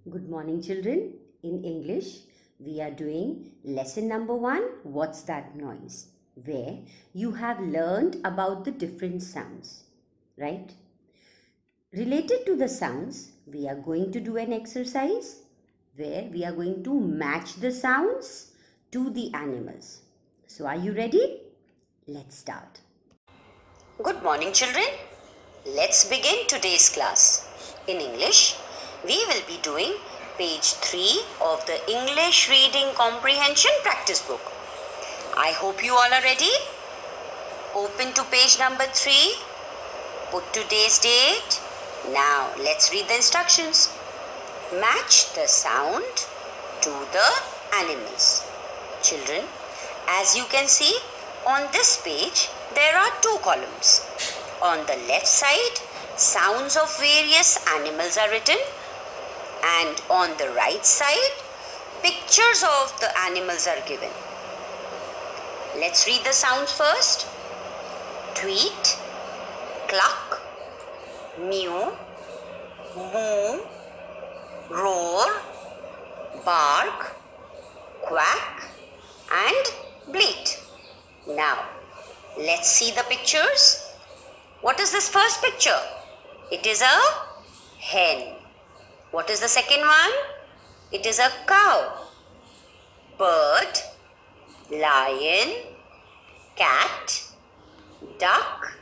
Good morning, children. In English, we are doing lesson number 1, What's That Noise? Where you have learned about the different sounds, right? Related to the sounds, we are going to do an exercise where we are going to match the sounds to the animals. So, are you ready? Let's start. Good morning, children. Let's begin today's class. In English, we will be doing page 3 of the English Reading Comprehension practice book. I hope you all are ready. Open to page number 3. Put today's date. Now, let's read the instructions. Match the sound to the animals. Children, as you can see, on this page, there are 2 columns. On the left side, sounds of various animals are written, and on the right side, pictures of the animals are given. Let's read the sounds first. Tweet, cluck, mew, moo, roar, bark, quack, and bleat. Now, let's see the pictures. What is this first picture? It is a hen. What is the second one? It is a cow. Bird, lion, cat, duck,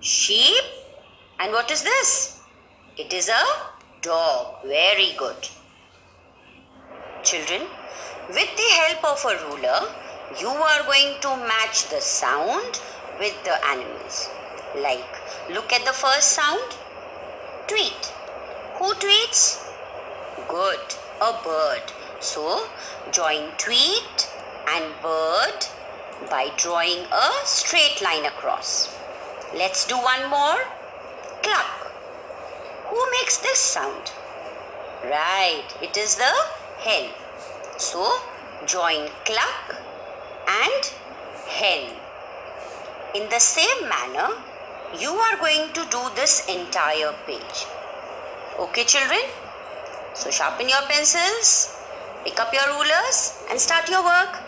sheep, and what is this? It is a dog. Very good. Children, with the help of a ruler, you are going to match the sound with the animals. Like, look at the first sound. Tweet. Who tweets? Good, a bird. So, join tweet and bird by drawing a straight line across. Let's do one more. Cluck. Who makes this sound? Right, it is the hen. So, join cluck and hen. In the same manner, you are going to do this entire page. Okay, children? So sharpen your pencils, pick up your rulers and start your work.